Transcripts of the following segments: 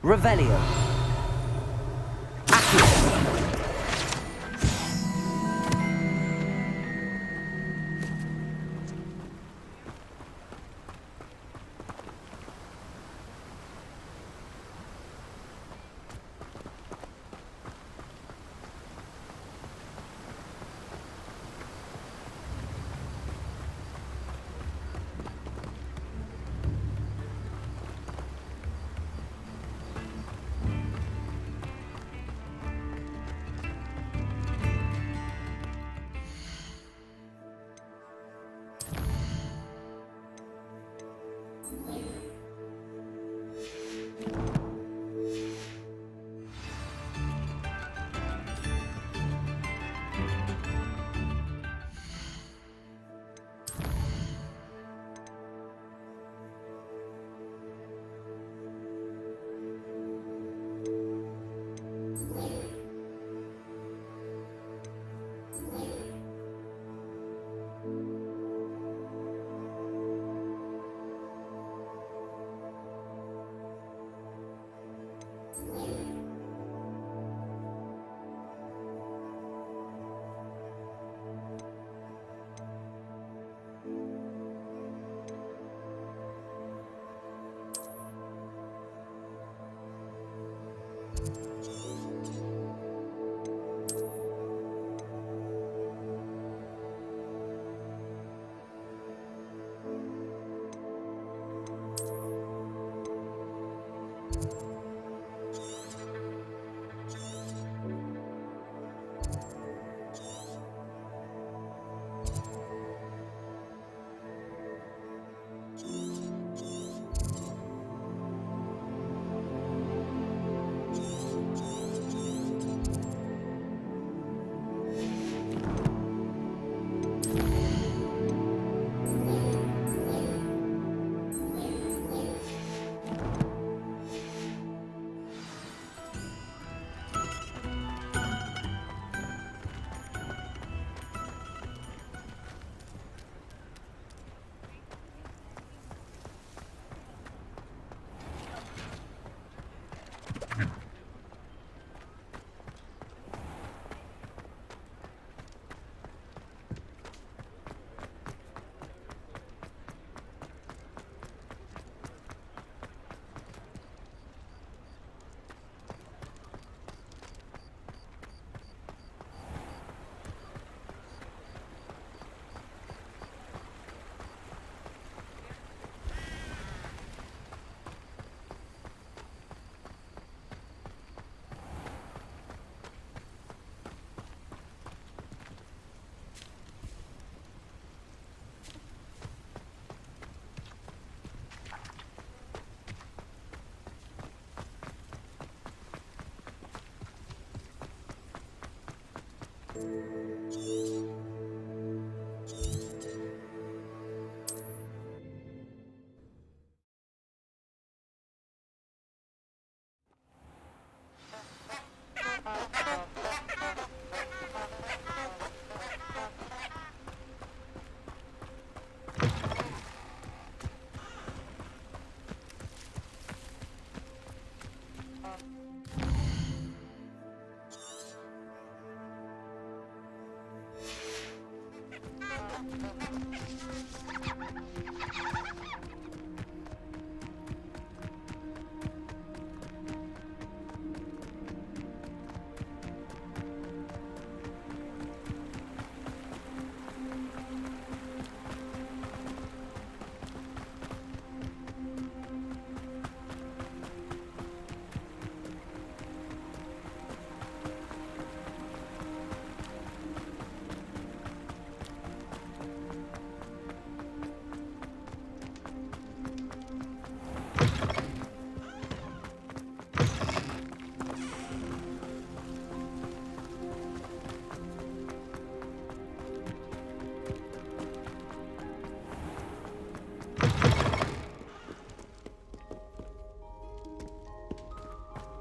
Revelio.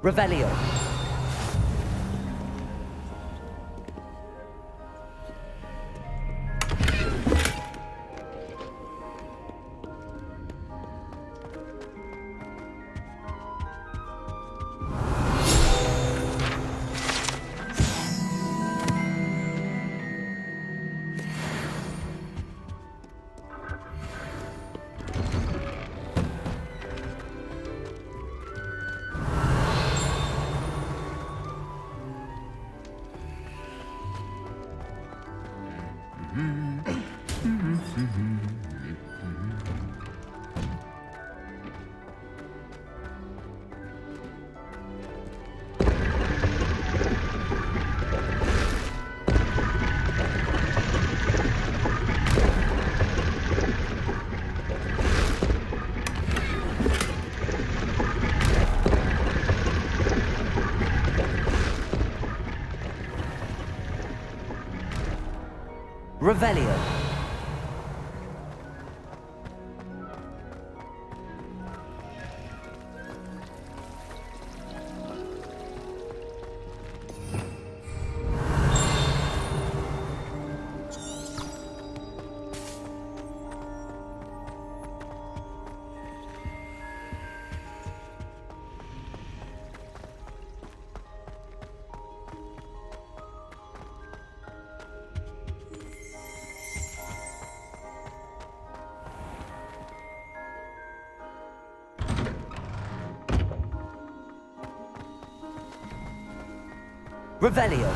Revelio. Revelio. Revelio.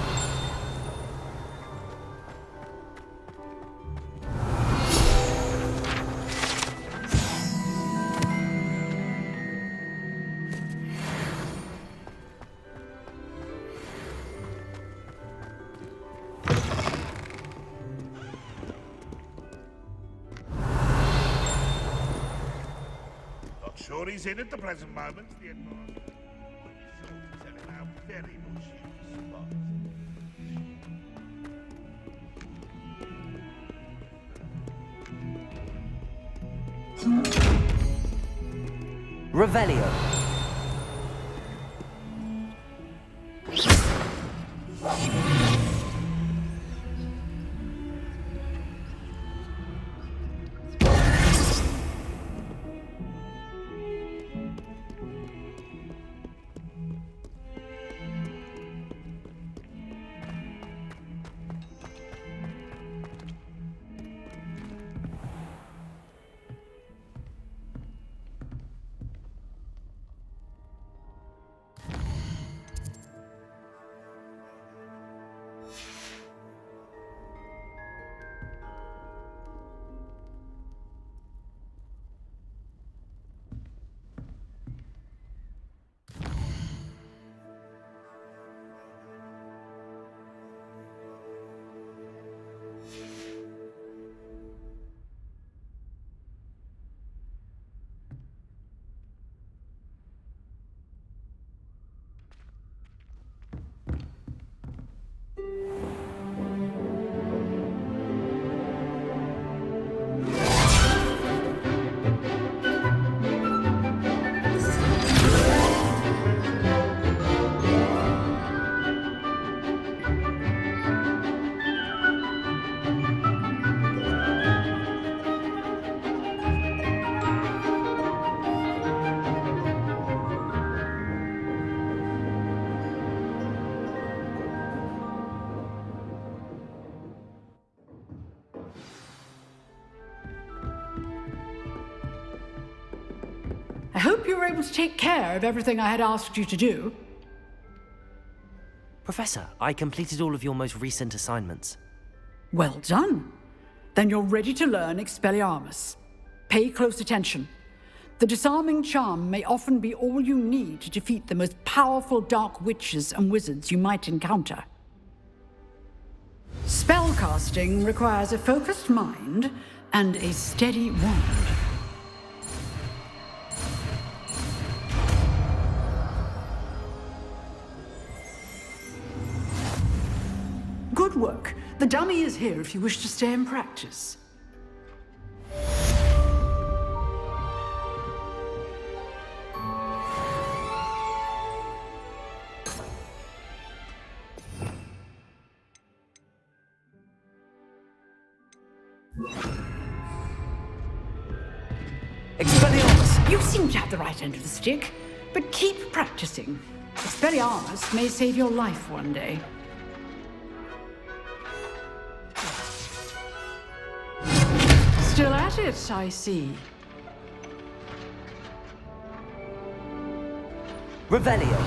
Not sure he's in at the present moment, the Embark. Telling how very much you spot. Revelio. I hope you were able to take care of everything I had asked you to do. Professor, I completed all of your most recent assignments. Well done. Then you're ready to learn Expelliarmus. Pay close attention. The disarming charm may often be all you need to defeat the most powerful dark witches and wizards you might encounter. Spellcasting requires a focused mind and a steady wand. Good work. The dummy is here if you wish to stay and practice. Expelliarmus! You seem to have the right end of the stick, but keep practicing. Expelliarmus may save your life one day. Still at it, I see. Revelio!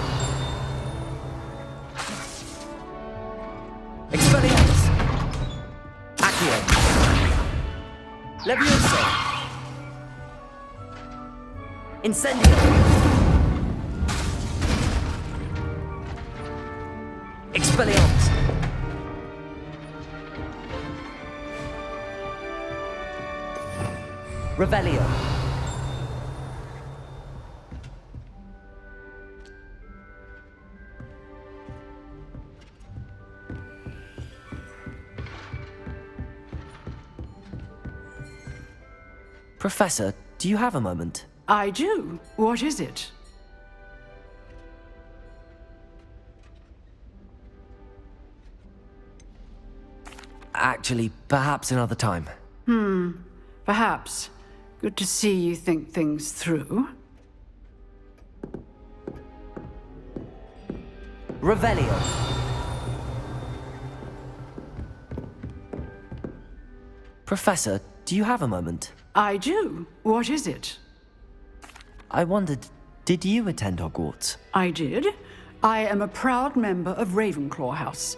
Expelliarmus! Accio! Levioso! Incendio! Expelliarmus! Revelio! Professor, do you have a moment? I do. What is it? Actually, perhaps another time. Perhaps. Good to see you think things through. Revelio! Professor, do you have a moment? I do. What is it? I wondered, did you attend Hogwarts? I did. I am a proud member of Ravenclaw House.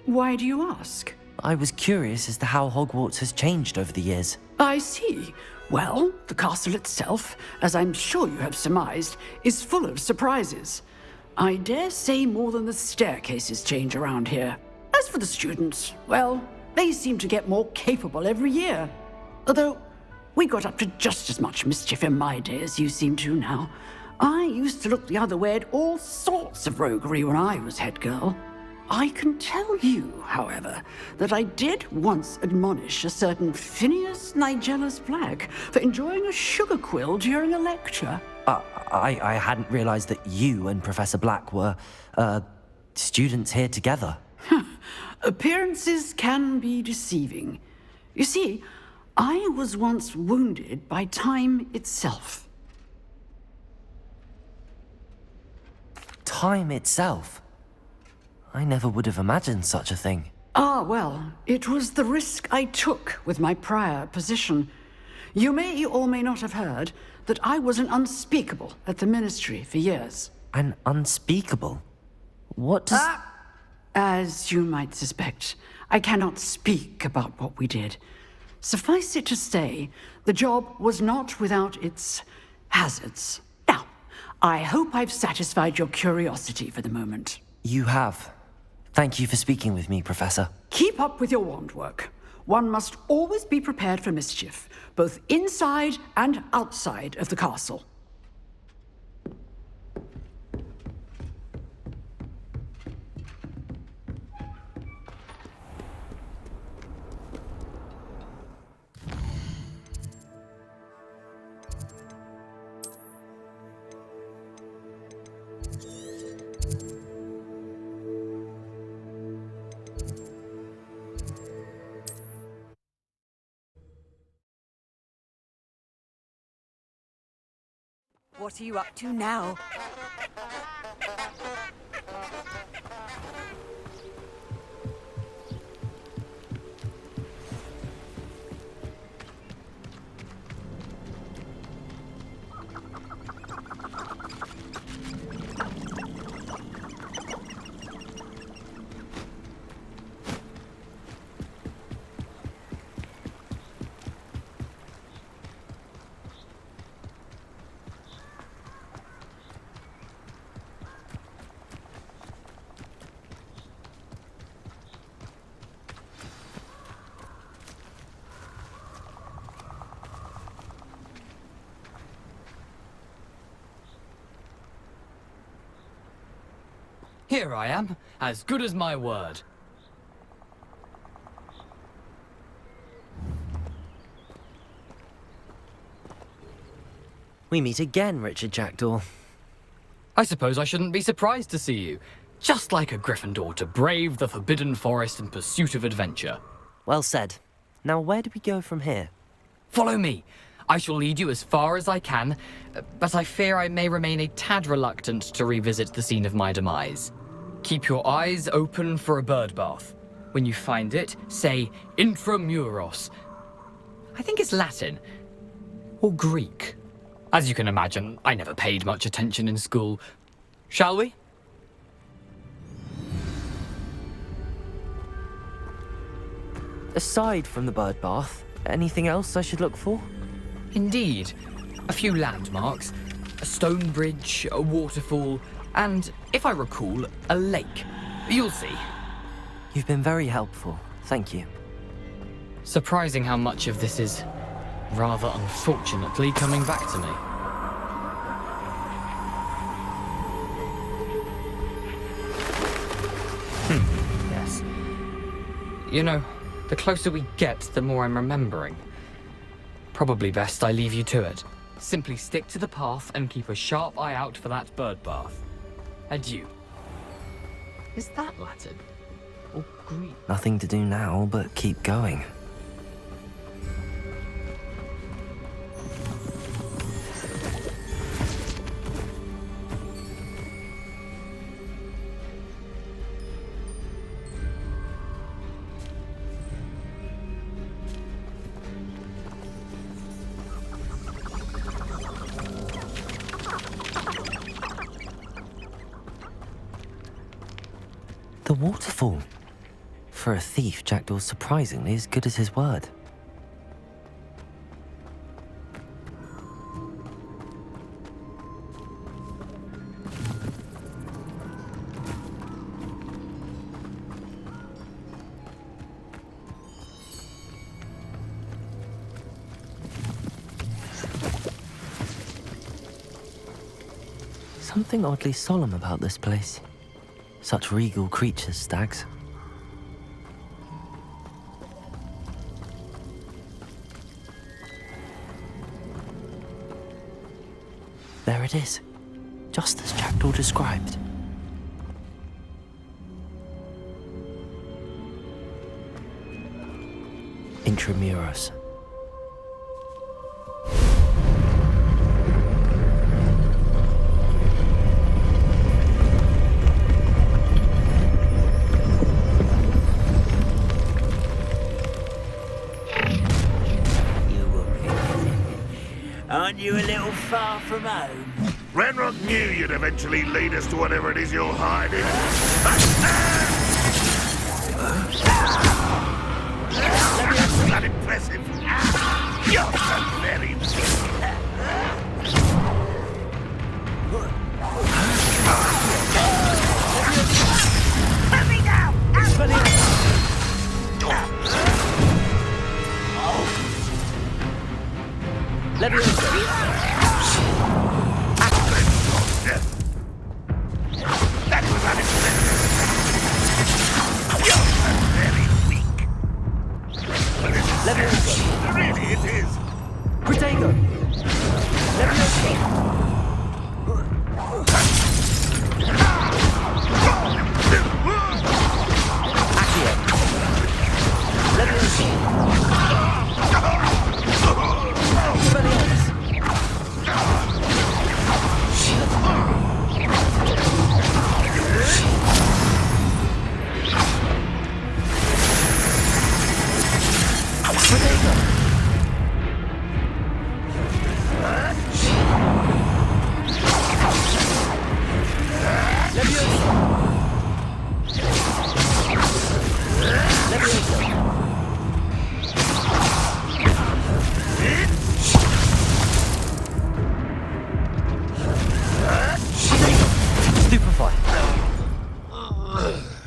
Why do you ask? I was curious as to how Hogwarts has changed over the years. I see. Well, the castle itself, as I'm sure you have surmised, is full of surprises. I dare say more than the staircases change around here. As for the students, well, they seem to get more capable every year. Although, we got up to just as much mischief in my day as you seem to now. I used to look the other way at all sorts of roguery when I was head girl. I can tell you, however, that I did once admonish a certain Phineas Nigellus Black for enjoying a sugar quill during a lecture. I hadn't realized that you and Professor Black were, students here together. Appearances can be deceiving. You see, I was once wounded by time itself. Time itself? I never would have imagined such a thing. Ah, well, it was the risk I took with my prior position. You may or may not have heard that I was an unspeakable at the Ministry for years. An unspeakable? What does... As you might suspect, I cannot speak about what we did. Suffice it to say, the job was not without its hazards. Now, I hope I've satisfied your curiosity for the moment. You have. Thank you for speaking with me, Professor. Keep up with your wand work. One must always be prepared for mischief, both inside and outside of the castle. What are you up to now? Here I am, as good as my word. We meet again, Richard Jackdaw. I suppose I shouldn't be surprised to see you. Just like a Gryffindor to brave the Forbidden Forest in pursuit of adventure. Well said. Now where do we go from here? Follow me. I shall lead you as far as I can, but I fear I may remain a tad reluctant to revisit the scene of my demise. Keep your eyes open for a bird bath. When you find it, say intramuros. I think it's Latin. Or Greek. As you can imagine, I never paid much attention in school. Shall we? Aside from the bird bath, anything else I should look for? Indeed. A few landmarks. A stone bridge, a waterfall, and, if I recall, a lake. You'll see. You've been very helpful. Thank you. Surprising how much of this is, rather unfortunately, coming back to me. Yes. You know, the closer we get, the more I'm remembering. Probably best I leave you to it. Simply stick to the path and keep a sharp eye out for that bird bath. Adieu. Is that Latin? Or Greek? Nothing to do now but keep going. The waterfall. For a thief, Jackdaw's surprisingly as good as his word. Something oddly solemn about this place. Such regal creatures, stags. There it is, just as Jackdaw described. Intramuros. Aren't you a little far from home? Ranrock knew you'd eventually lead us to whatever it is you're hiding. That's not impressive. You're so very... Let me down! That was unexpected. You're very weak. But really, it is. Protego!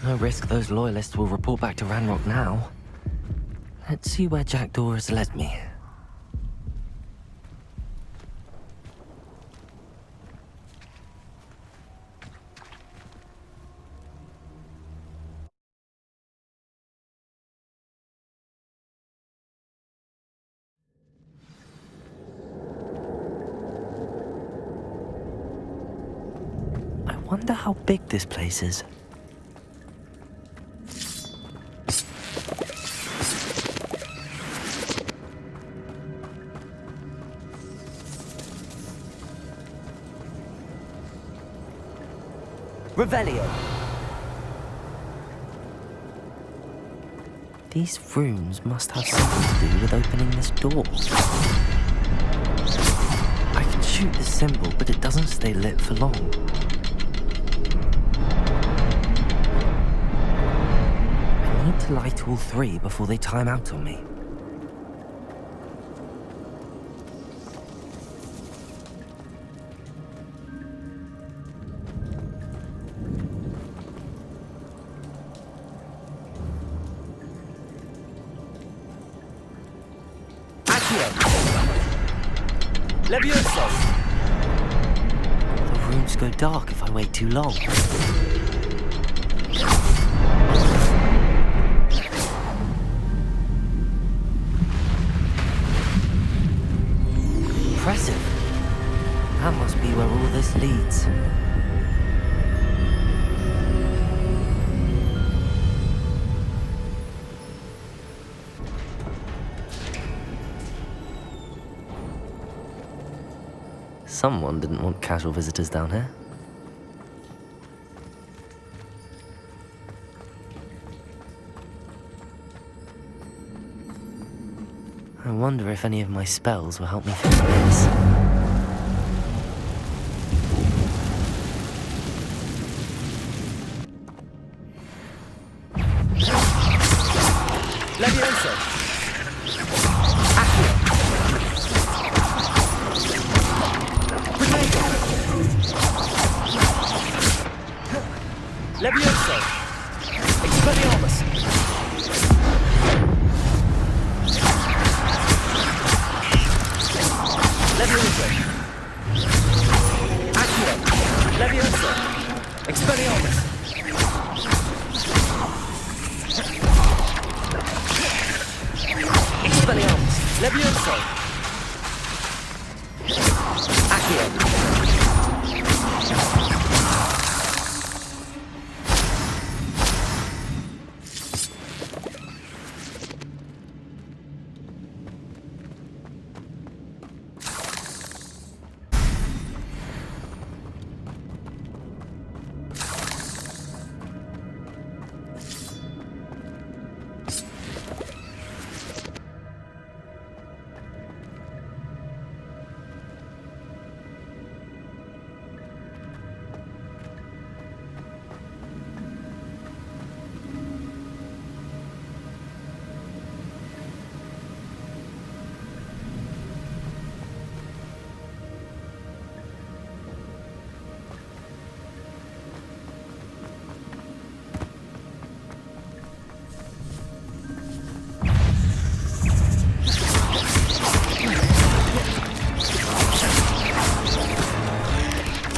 No risk those loyalists will report back to Ranrock now. Let's see where Jackdaw has led me. I wonder how big this place is. Revelio. These runes must have something to do with opening this door. I can shoot the symbol, but it doesn't stay lit for long. I need to light all three before they time out on me. Levioso. The runes go dark if I wait too long. Impressive. That must be where all this leads. Someone didn't want casual visitors down here. I wonder if any of my spells will help me through this. Levioso. Levioso! Expelliarmus! Levioso! Accio! Levioso! Expelliarmus! Expelliarmus! Levioso!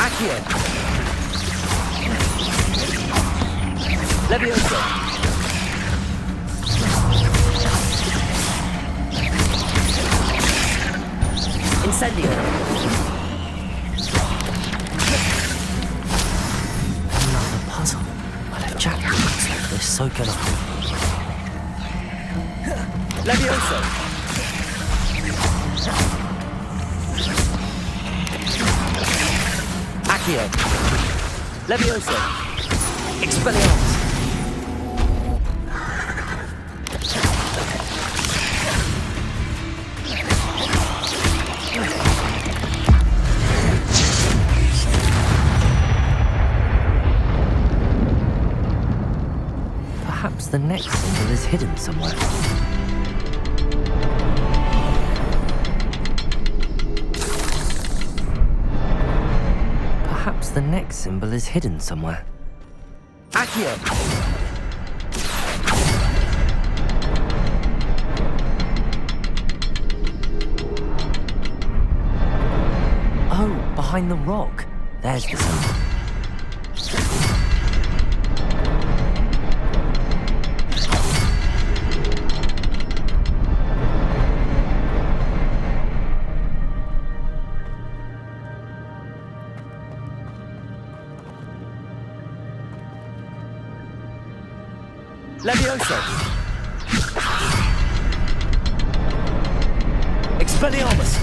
Accio! Levioso! Incendio! Another puzzle. Well, if Jack looks like this, so can I. Levioso! Accio! Levioso! Expelliarmus! Perhaps the next symbol is hidden somewhere. Perhaps the next symbol is hidden somewhere. Accio! Oh, behind the rock. There's the symbol. Levioso! Expelliarmus!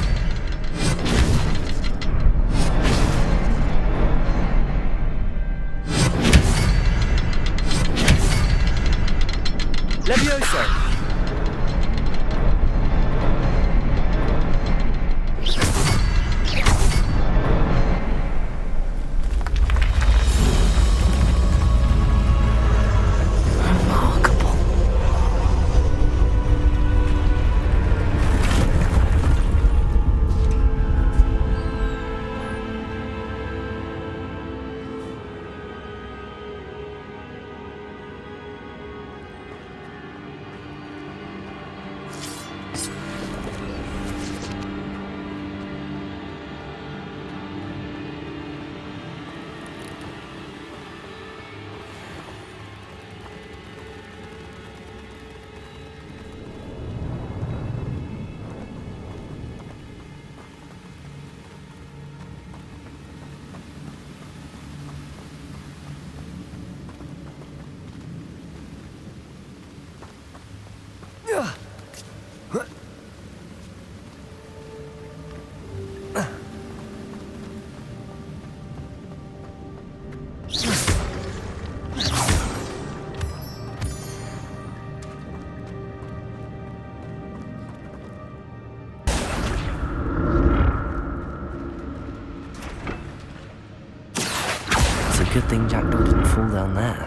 Good thing Jackdaw didn't fall down there.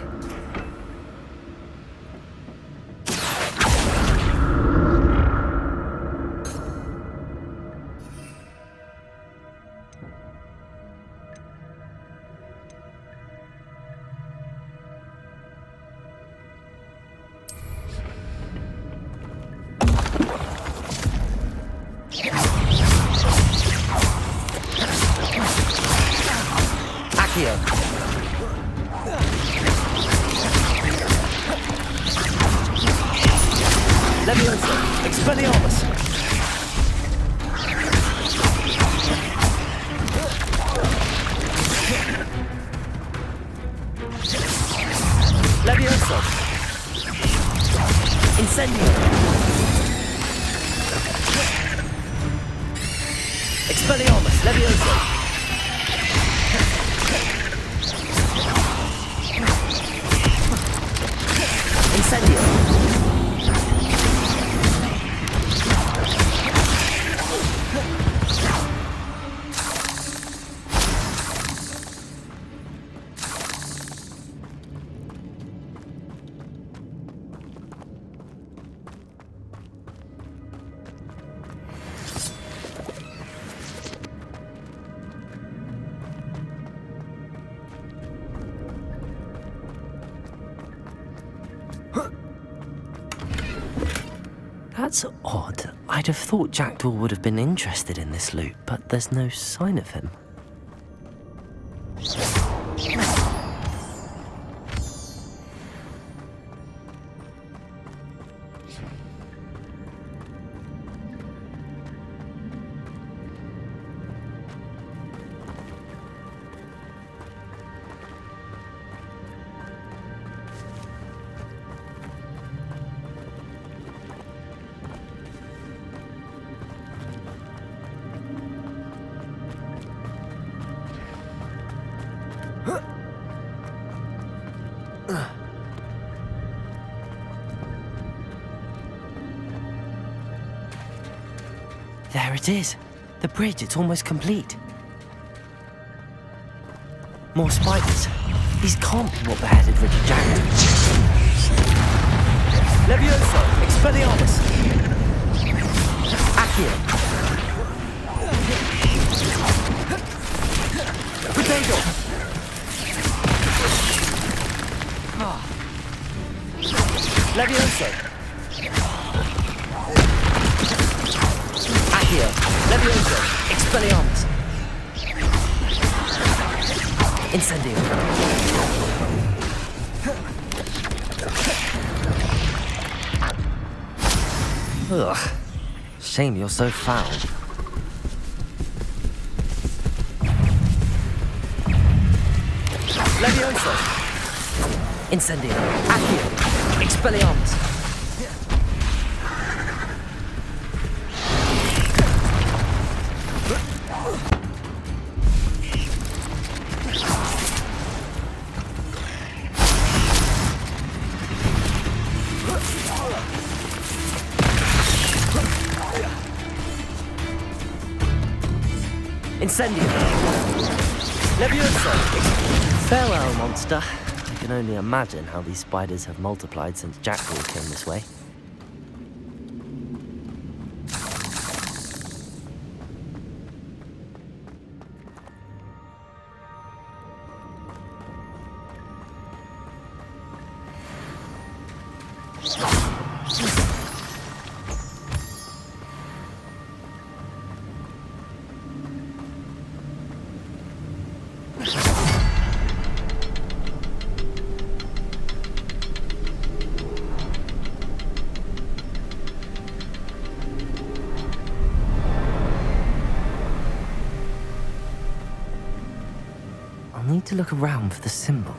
Accio. Leviosa. Expelliarmus. Leviosa. Incendio. Expelliarmus. Leviosa. Incendio. That's odd. I'd have thought Jackdaw would have been interested in this loot, but there's no sign of him. There it is. The bridge, it's almost complete. More spiders. These can't be what beheaded Richard Jackdaw. Leviosa. Expelliarmus. Accio. Potato. Leviosa. Accio. Leviosa. Expelliarmus. Incendio. Ugh. Shame you're so foul. Leviosa. Incendio. Accio. Expelliarmus. Incendio. Leviosa. Farewell, monster. I can only imagine how these spiders have multiplied since Jackdaw came this way. I'll need to look around for the symbol.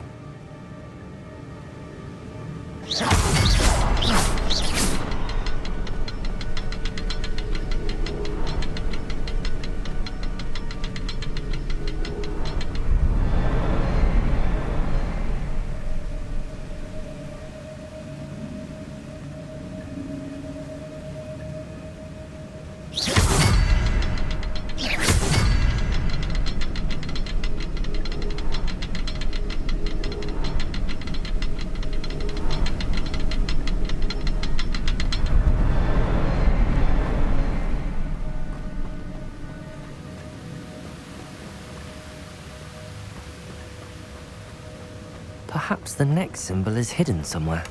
Perhaps the next symbol is hidden somewhere.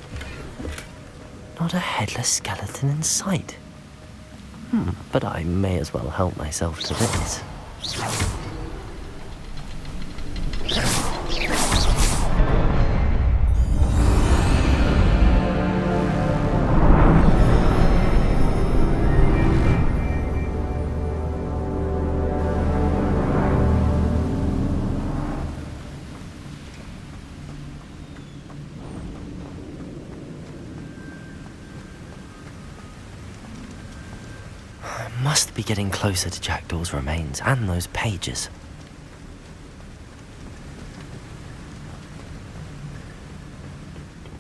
Not a headless skeleton in sight. But I may as well help myself to this. Must be getting closer to Jackdaw's remains and those pages.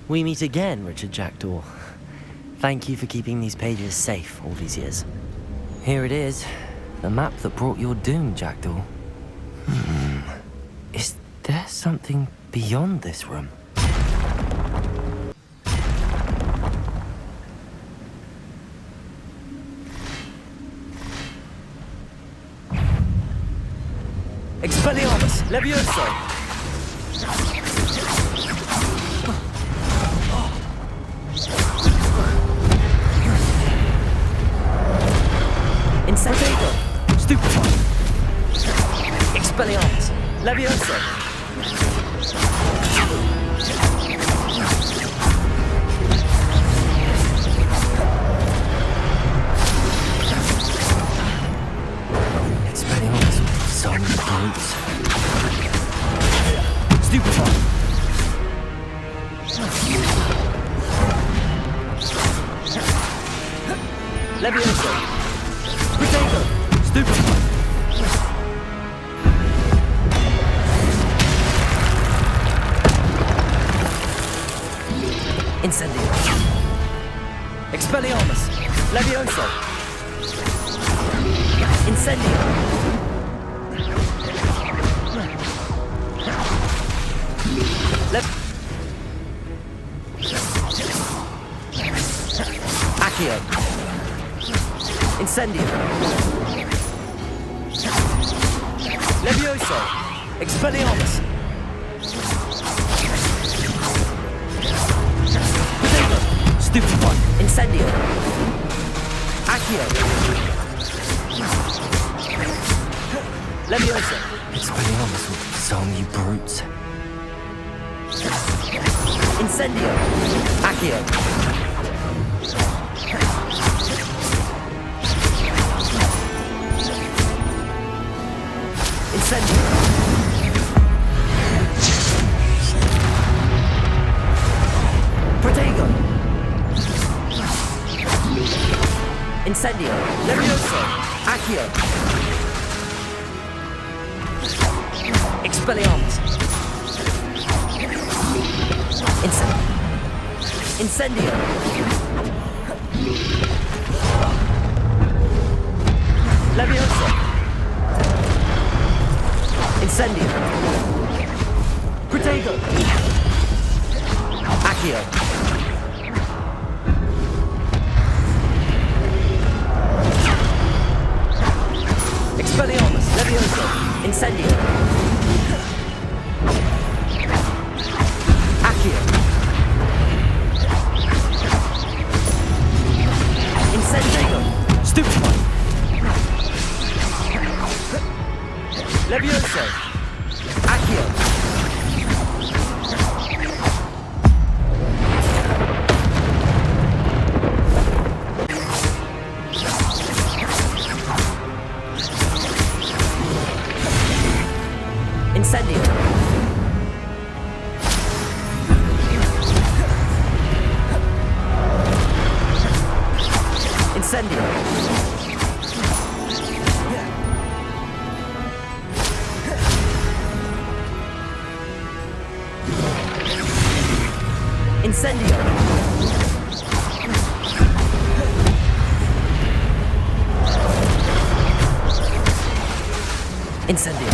We meet again, Richard Jackdaw. Thank you for keeping these pages safe all these years. Here it is, the map that brought your doom, Jackdaw. Is there something beyond this room? Expelliarmus! Levioso! Incendio! Stupefy! Expelliarmus! Levioso! Expelliarmus, some brutes. Stupefy! Levioso! Potato! Stupefy! Incendio! Expelliarmus! Levioso! Incendio! Accio! Incendio! Levioso! Expelliarmus! Potato! Stupefy! Incendio! Accio! Levioso! Expelliarmus, some you brutes. Incendio! Accio! Incendio! Protego! Incendio! Levioso! Accio! Expelliarmus! Incendio! Levioso! Incendio! Protego! Accio! Expelliarmus! Levioso! Incendio! Accio! Incendio! Stupefy! Levioso! Accio! Incendio! Incendio! Incendio! Incendio!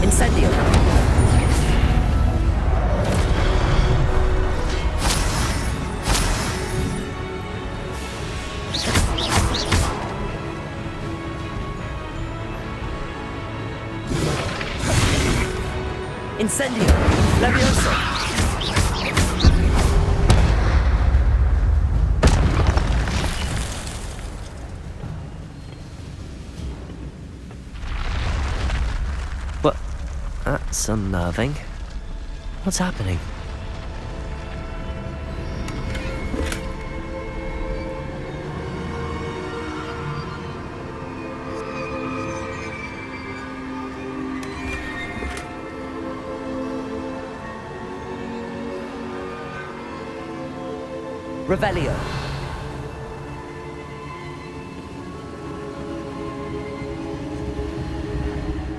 Incendio! Incendio! Levioso! Well, that's unnerving. What's happening? Revelio.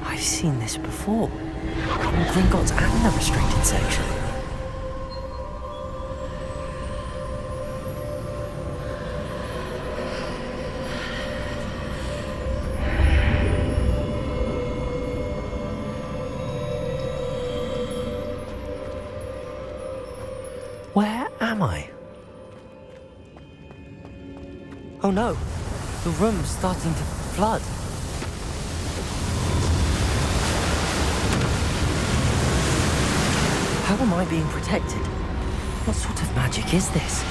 I've seen this before. In Gringotts and the restricted section. Where am I? Oh no, the room's starting to flood. How am I being protected? What sort of magic is this?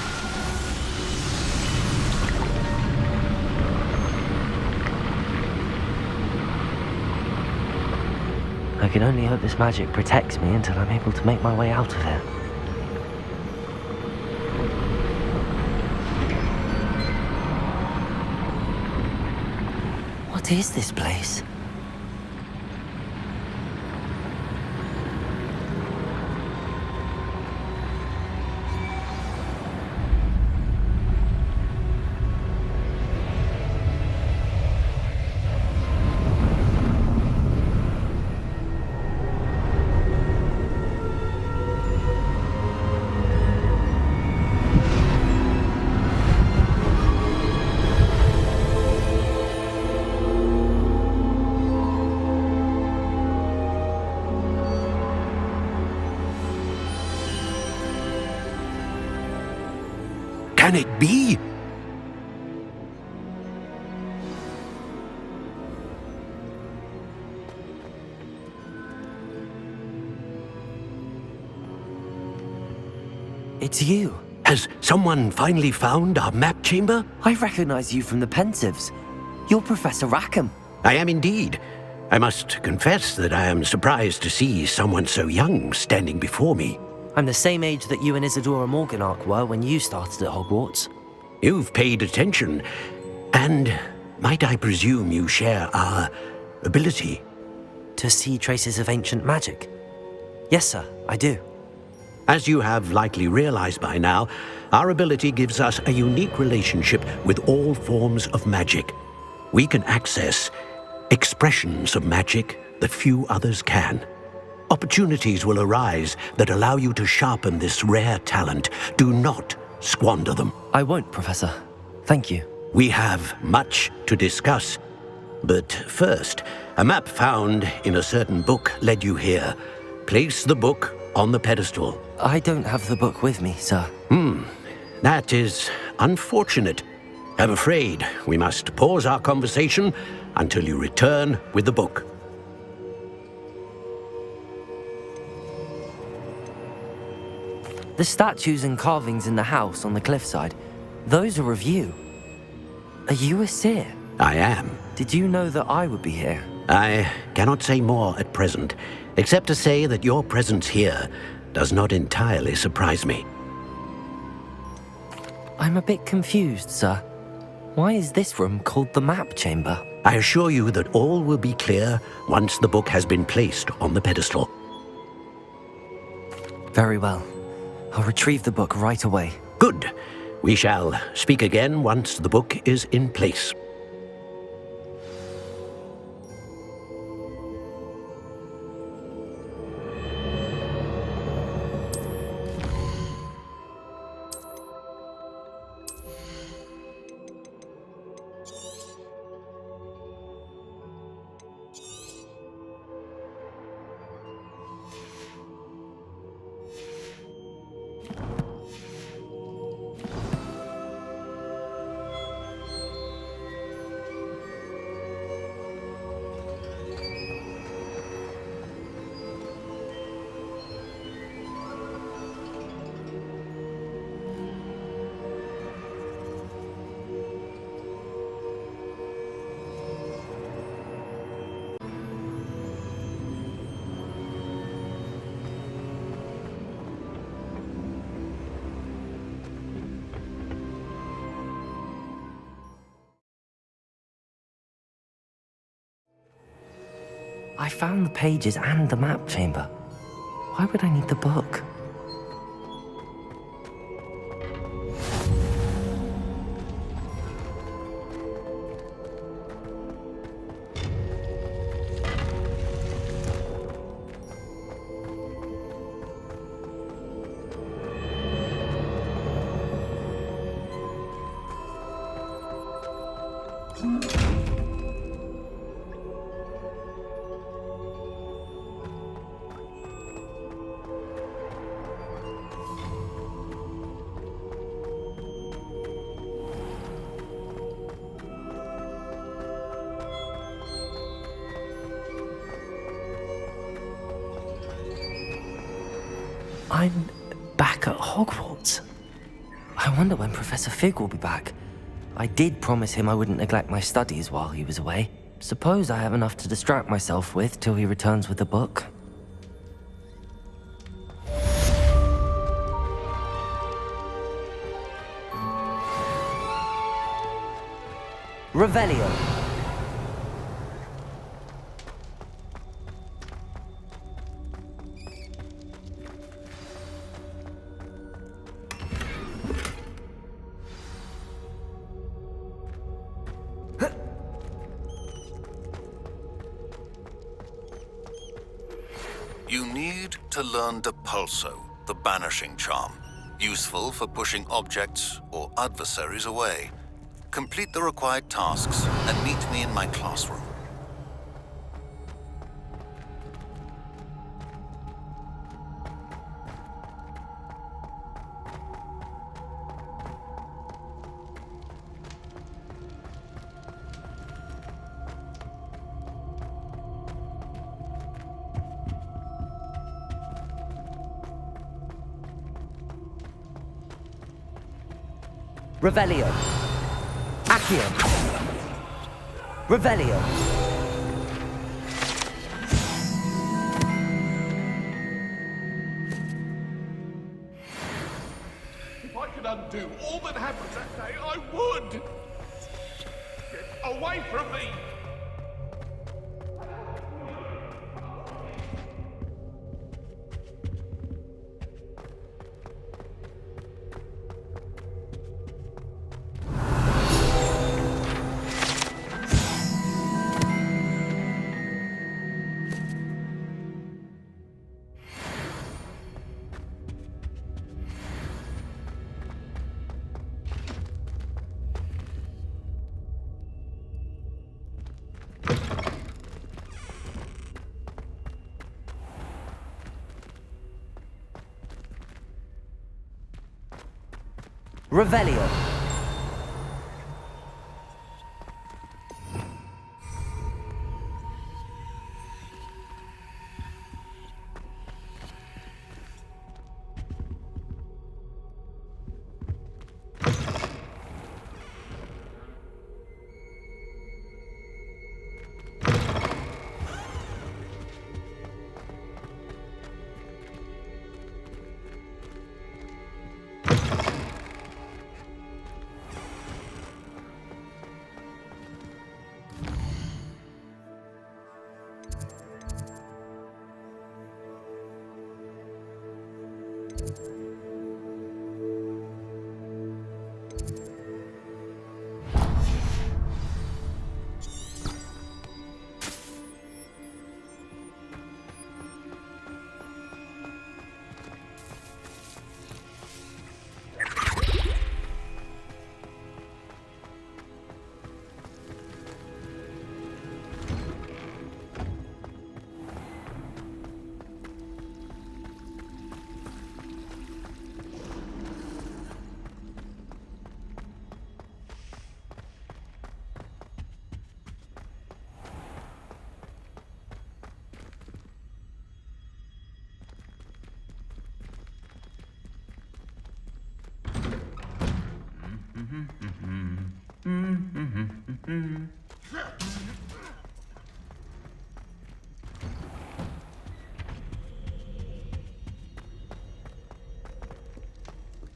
I can only hope this magic protects me until I'm able to make my way out of here. What is this place? Can it be? It's you. Has someone finally found our map chamber? I recognize you from the Pensives. You're Professor Rackham. I am indeed. I must confess that I am surprised to see someone so young standing before me. I'm the same age that you and Isadora Morganach were when you started at Hogwarts. You've paid attention, and might I presume you share our ability? To see traces of ancient magic? Yes, sir, I do. As you have likely realized by now, our ability gives us a unique relationship with all forms of magic. We can access expressions of magic that few others can. Opportunities will arise that allow you to sharpen this rare talent. Do not squander them. I won't, Professor. Thank you. We have much to discuss. But first, a map found in a certain book led you here. Place the book on the pedestal. I don't have the book with me, sir. That is unfortunate. I'm afraid we must pause our conversation until you return with the book. The statues and carvings in the house on the cliffside, those are of you. Are you a seer? I am. Did you know that I would be here? I cannot say more at present, except to say that your presence here does not entirely surprise me. I'm a bit confused, sir. Why is this room called the map chamber? I assure you that all will be clear once the book has been placed on the pedestal. Very well. I'll retrieve the book right away. Good. We shall speak again once the book is in place. I found the pages and the map chamber. Why would I need the book? I'm back at Hogwarts. I wonder when Professor Fig will be back. I did promise him I wouldn't neglect my studies while he was away. Suppose I have enough to distract myself with till he returns with the book. Revelio. You need to learn Depulso, the banishing charm, useful for pushing objects or adversaries away. Complete the required tasks and meet me in my classroom. Revelio. Accio. Revelio. If I could undo all that happened that day, I would! Get away from me! Revelio.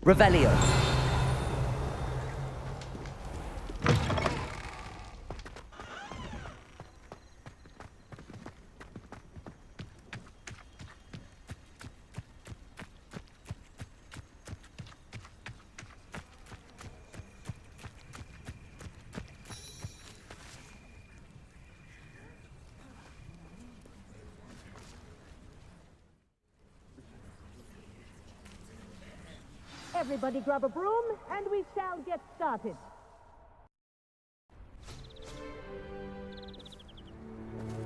Revelio. Everybody grab a broom, and we shall get started.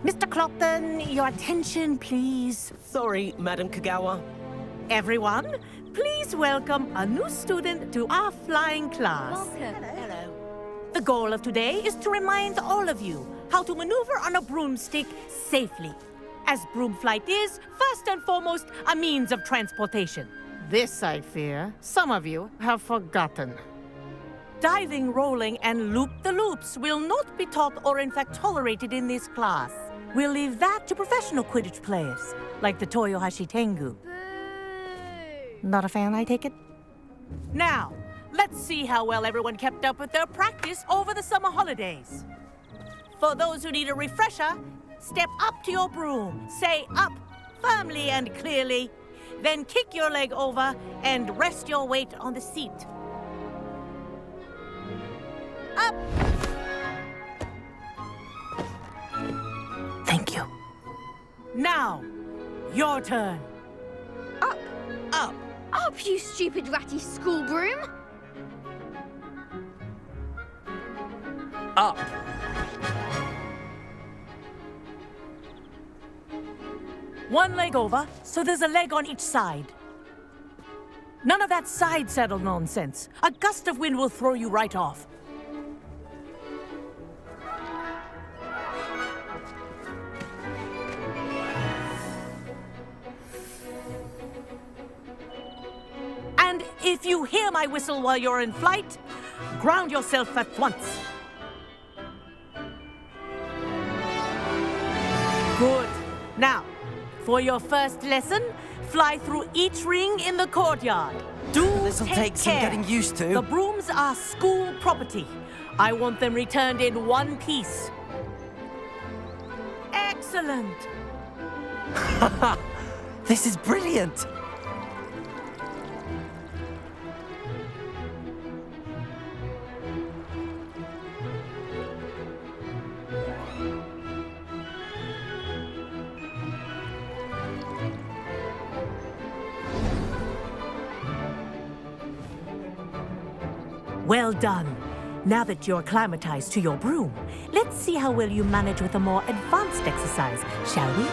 Mr. Clopton, your attention, please. Sorry, Madam Kagawa. Everyone, please welcome a new student to our flying class. Welcome. Hello. The goal of today is to remind all of you how to maneuver on a broomstick safely, as broom flight is, first and foremost, a means of transportation. This, I fear, some of you have forgotten. Diving, rolling, and loop-the-loops will not be taught or in fact tolerated in this class. We'll leave that to professional Quidditch players, like the Toyohashi Tengu. Not a fan, I take it? Now, let's see how well everyone kept up with their practice over the summer holidays. For those who need a refresher, step up to your broom, say up, firmly and clearly, then kick your leg over and rest your weight on the seat. Up! Thank you. Now, your turn. Up. Up. Up, you stupid ratty school broom. Up. One leg over, so there's a leg on each side. None of that side saddle nonsense. A gust of wind will throw you right off. And if you hear my whistle while you're in flight, ground yourself at once. Good. Now, for your first lesson, fly through each ring in the courtyard. This'll Take take some care. getting used to. The brooms are school property. I want them returned in one piece. Excellent. This is brilliant. Well done. Now that you're acclimatized to your broom, let's see how well you manage with a more advanced exercise, shall we?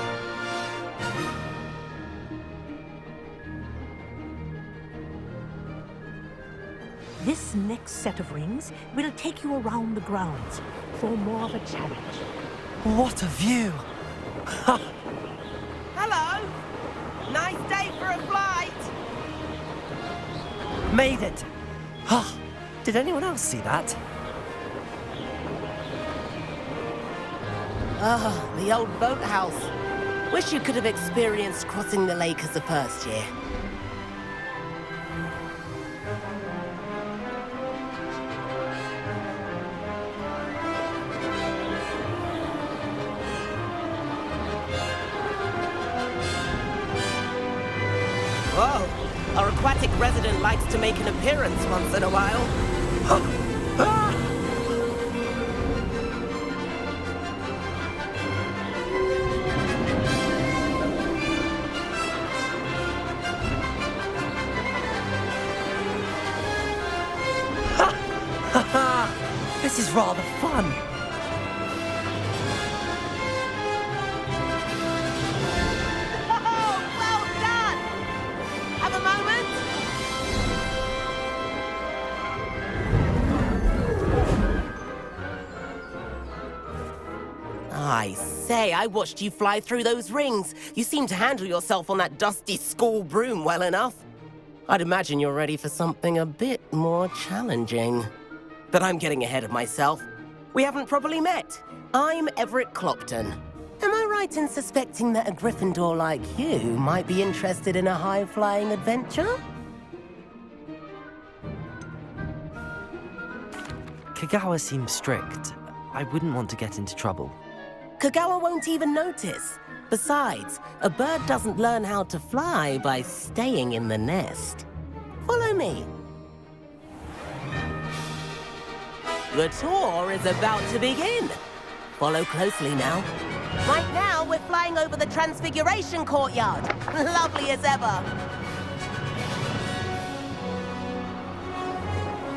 This next set of rings will take you around the grounds for more of a challenge. What a view. Hello. Nice day for a flight. Made it. Did anyone else see that? Ah, the old boathouse. Wish you could have experienced crossing the lake as a first year. Whoa, our aquatic resident likes to make an appearance once in a while. This is rather fun. Oh, well done! Have a moment? I say, I watched you fly through those rings. You seem to handle yourself on that dusty school broom well enough. I'd imagine you're ready for something a bit more challenging. But I'm getting ahead of myself. We haven't properly met. I'm Everett Clopton. Am I right in suspecting that a Gryffindor like you might be interested in a high-flying adventure? Kagawa seems strict. I wouldn't want to get into trouble. Kagawa won't even notice. Besides, a bird doesn't learn how to fly by staying in the nest. Follow me. The tour is about to begin. Follow closely now. Right now, we're flying over the Transfiguration Courtyard. Lovely as ever.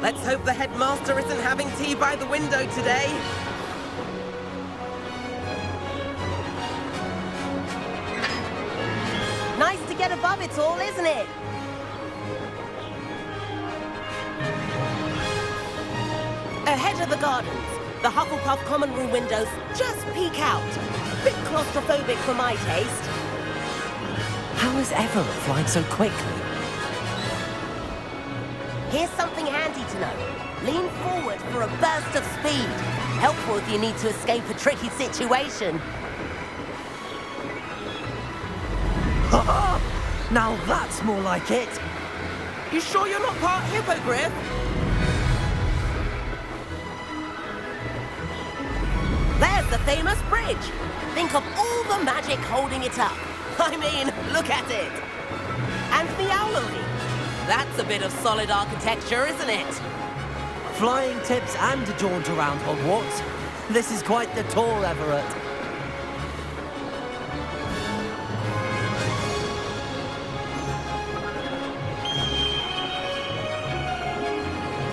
Let's hope the headmaster isn't having tea by the window today. Nice to get above it all, isn't it? Ahead of the gardens, the Hufflepuff common room windows just peek out. Bit claustrophobic for my taste. How is Everett flying so quickly? Here's something handy to know. Lean forward for a burst of speed. Helpful if you need to escape a tricky situation. Now that's more like it. You sure you're not part hippogriff? There's the famous bridge. Think of all the magic holding it up. I mean, look at it. And the owlery. That's a bit of solid architecture, isn't it? Flying tips and a jaunt around Hogwarts. This is quite the tour, Everett.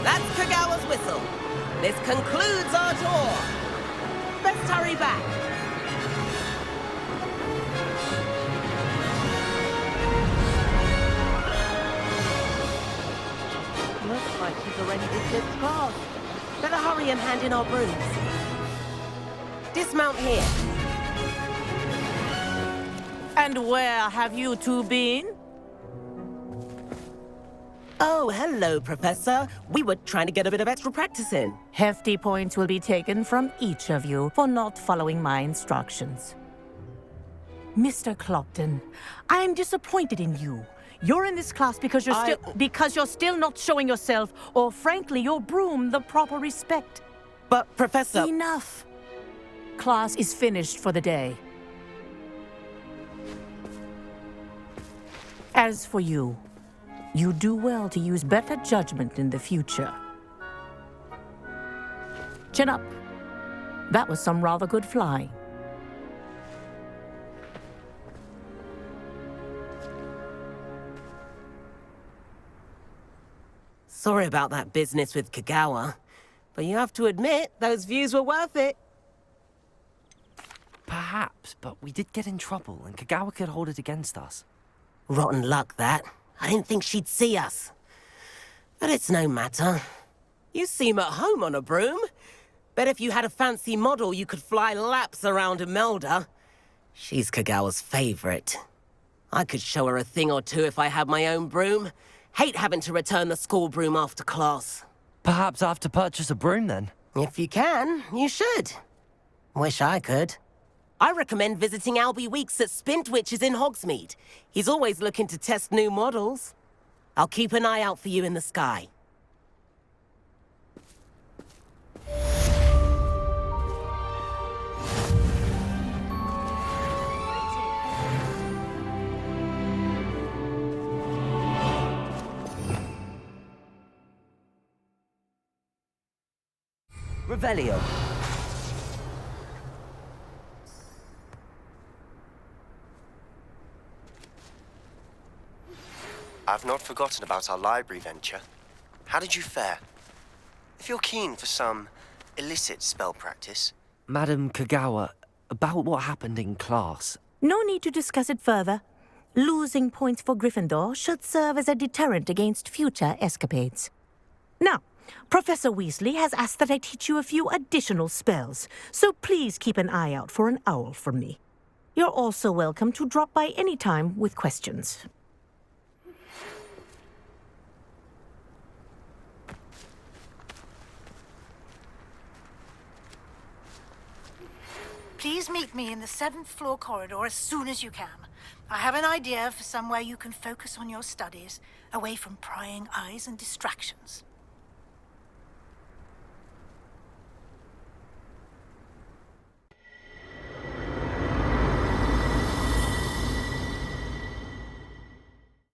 That's Kagawa's whistle. This concludes our tour. Let's hurry back. Looks like she's already dismissed class. Better hurry and hand in our brooms. Dismount here. And where have you two been? Oh, hello, Professor. We were trying to get a bit of extra practice in. Hefty points will be taken from each of you for not following my instructions. Mr. Clopton, I am disappointed in you. You're in this class because you're still not showing yourself, or frankly, your broom the proper respect. But, Professor... Enough. Class is finished for the day. As for you, you do well to use better judgment in the future. Chin up. That was some rather good flying. Sorry about that business with Kagawa, but you have to admit, those views were worth it. Perhaps, but we did get in trouble, and Kagawa could hold it against us. Rotten luck, that. I didn't think she'd see us. But it's no matter. You seem at home on a broom. Bet if you had a fancy model, you could fly laps around Imelda. She's Kagawa's favorite. I could show her a thing or two if I had my own broom. Hate having to return the school broom after class. Perhaps I have to purchase a broom, then? If you can, you should. Wish I could. I recommend visiting Albie Weeks at Spintwitches in Hogsmeade. He's always looking to test new models. I'll keep an eye out for you in the sky. Revelio. I've not forgotten about our library venture. How did you fare? If you're keen for some illicit spell practice. Madam Kagawa, about what happened in class. No need to discuss it further. Losing points for Gryffindor should serve as a deterrent against future escapades. Now, Professor Weasley has asked that I teach you a few additional spells, so please keep an eye out for an owl from me. You're also welcome to drop by any time with questions. Please meet me in the 7th floor corridor as soon as you can. I have an idea for somewhere you can focus on your studies, away from prying eyes and distractions.